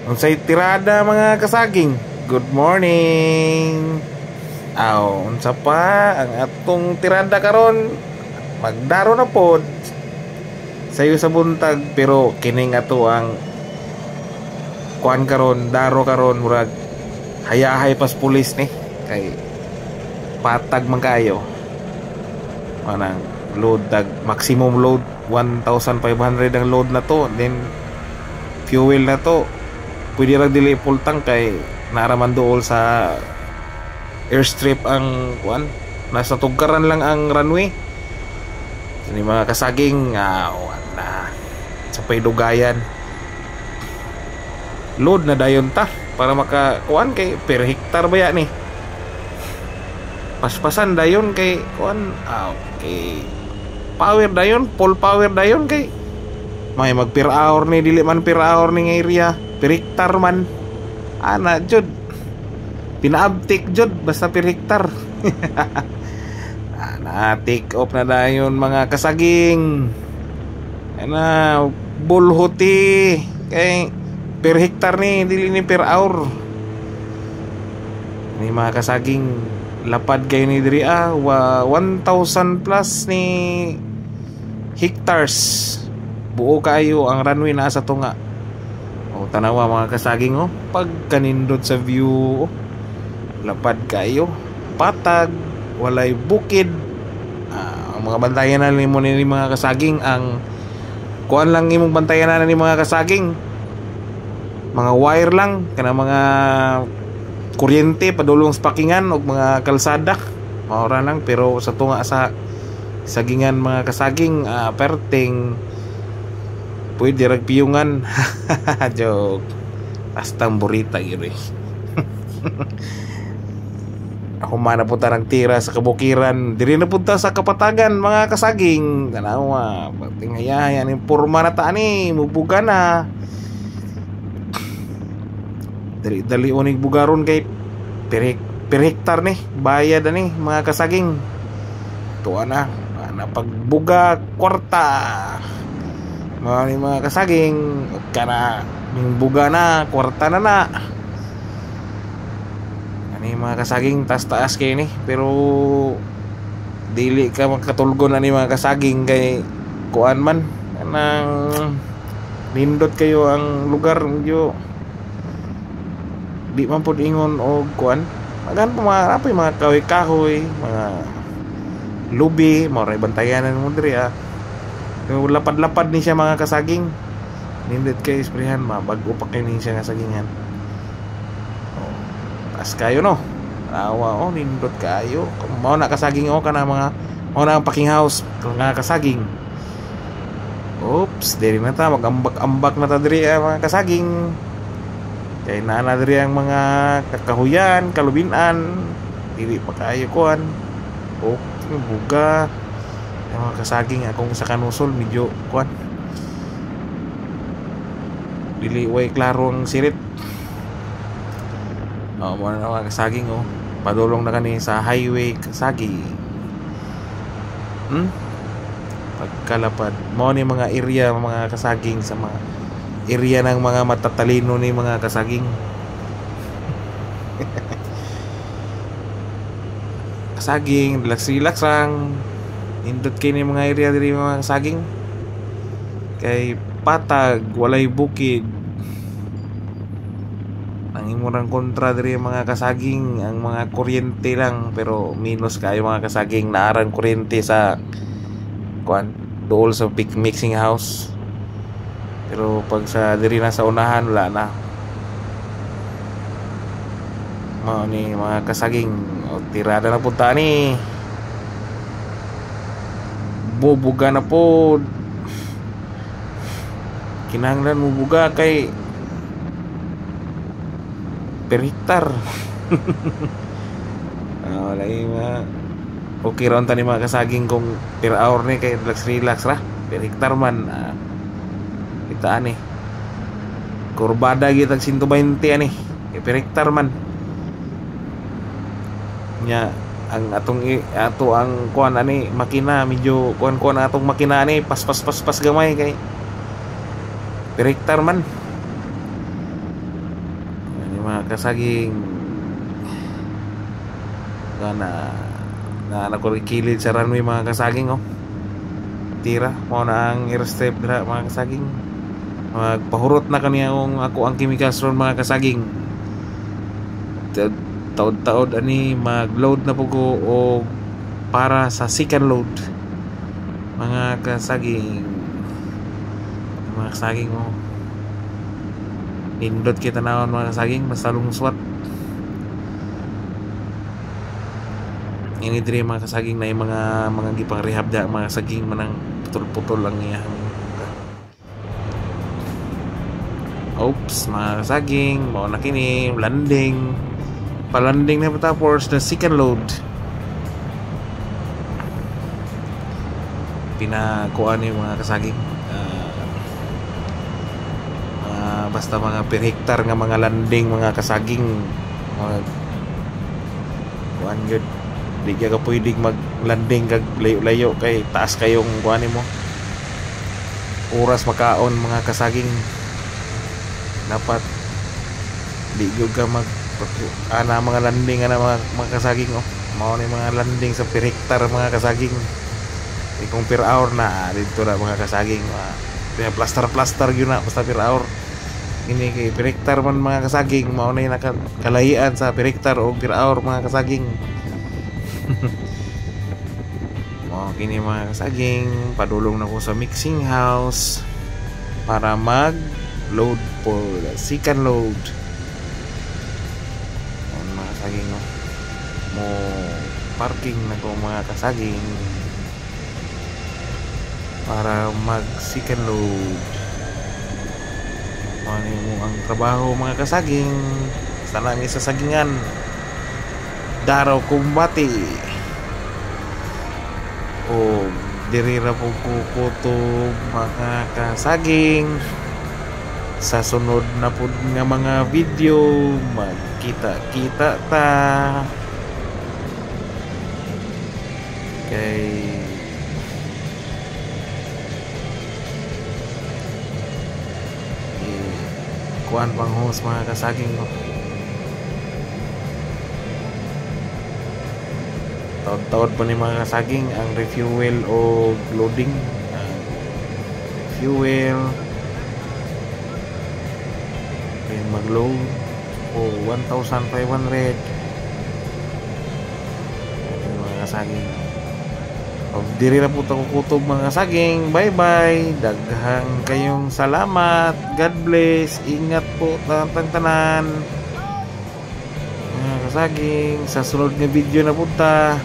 Unsay tirada mga kasaging? Good morning. Unsa pa ang atong tirada karon? Magdaro na pod. Sayo sa buntag pero kining ato ang kuan karon, daro karon murag hayahay pas pulis ni kay patag man kayo. Manang load tag maximum load 1,500 ang load na to, then fuel na to pwede ra dili full tank kay naraman dool sa airstrip ang kuan, nasa tugkaran lang ang runway. Ini mga kasaging wala sa paydugayan load na dayon ta para maka kuan kay per hektar ba yan paspasan dayon kay kuan. Okay, power dayon, full power dayon kay may mag per hour ni, dili man per hour ni nga area, per hektar man ana jud pinaabtik jud basta per hektar. Ana take off na dayon mga kasaging, ana bulhuti kay per hektar ni, dili ni per hour ni mga kasaging. Lapad kayo ni diri 1,000 plus ni hectares buo kayo ang runway na sa tunga. Tanawa mga kasaging pag kanindot sa view, lapad kayo, patag, walay bukid. Ang mga bantayan na nimo ni mga kasaging, ang kuan lang imong bantayan na ni mga kasaging, mga wire lang kana mga kuryente padulong sa pakingan o mga kalsada maura lang, pero sa tunga sa sagingan mga kasaging perting pwede ragpiyungan. Joke, pastang burita giri. Ako man napunta ng tira sa kabukiran, diri napunta sa kapatagan mga kasaging, tanawa pating hayayan yung porma na tani mubuga na dali unig bugaron kay per hektar ni bayad ni mga kasaging. Tuwa na pagbuga kwarta mga kasaging, kana yung buga na kwarta na ani mga kasaging, taas kay ni pero dili ka makatulgon ani mga kasaging kay kuan man kanang nindot kayo ang lugar medyo di man pod ingon og kuan magan pumarapay mga kahoy-kahoy, mga lubi maray bantayanan mo diri lapad-lapad ni siya mga kasaging, nindot kay isprehan mabag-o pa kay ni siya nga sagingan. Taas kayo no awa nindot kayo mao na kasaging kana mga mao na ang packing house nga kasaging. Oops, diri na ta magambak-ambak na ta diri mga kasaging. Kaya naanadri ang mga kakahuyan, kalubinan, dili pa kayo kuan. Buga. Ang mga kasaging akong sa kanusol medyo kuan. Dili way klaro ang sirit. Mo na mga kasaging padulong na kani sa highway kasaging. Pagkalapad mo ni mga area mga kasaging sa mga area ng mga matatalino ni mga kasaging. Kasaging relax lang indot kay ni mga area diri mga kasaging kay patag, walay bukid. Ang imurang kontra diri mga kasaging ang mga kuryente lang, pero minus kayo mga kasaging naarang kuryente sa kuan dool sa big mixing house. Pero pag sa diri na sa unahan wala na. Mao ni mga kasaging tirada na punta ni. Bubuga na po. Kinahanglan mo buga kay per hektar. Wala okay ron tani mga kasaging kung per hour ni kay relax ra. Per hektar man kitaan kurbada gitag 120 per hektar man nya ang ato ang kuan makina medyo kuan atong makina pas gamay kay per hektar man mga kasaging na nakikilid sa runway mga kasaging oh. Tira mo na ang airstrip dira mga kasaging. Magpahurot na kaniya ako ang chemicals ron mga kasaging. Taod-taod ani mag-load na po ko o para sa second load mga kasaging mo. Indot kita naon mga kasaging basta lungswat. Ini diri mga kasaging na yung mga gipang rehab da mga kasaging manang putol-putol lang iyang. Oops mga kasaging mao na kini landing. Palanding na tapos the second load. Pinakuan ni mga kasaging basta mga per hectare nga mga landing mga kasaging kuan good di ka pwedeng mag-landing kag layo-layo kay taas kayong kuan mo oras makaon mga kasaging dapat di gyud ka mga landing mga kasaging oh mao ni mga landing sa per hectare mga kasaging kung per hour na dito na mga kasaging plaster yun na basta per hour ini kay per hectare man mga kasaging mao na yung nakalahian sa per hectare o per hour mga kasaging. Mao kini mga kasaging padulong na ko sa mixing house para mag load po second load mga kasaging mo parking na ko mga kasaging para mag second load. Ano mo ang trabaho mga kasaging sa namin sa sagingan daraw kumbati o dirira po kukutob mga kasaging sa sunod na po nga mga video magkita-kita ta kay kuan pang host mga kasaging taod-taod pa ni mga kasaging ang refuel o loading fuel kay mag-load o 1,500 mga kasaging o diri na po kutob mga kasaging. Bye bye, daghang kayong salamat, God bless, ingat po tanan mga kasaging sa sunod nga video na punta.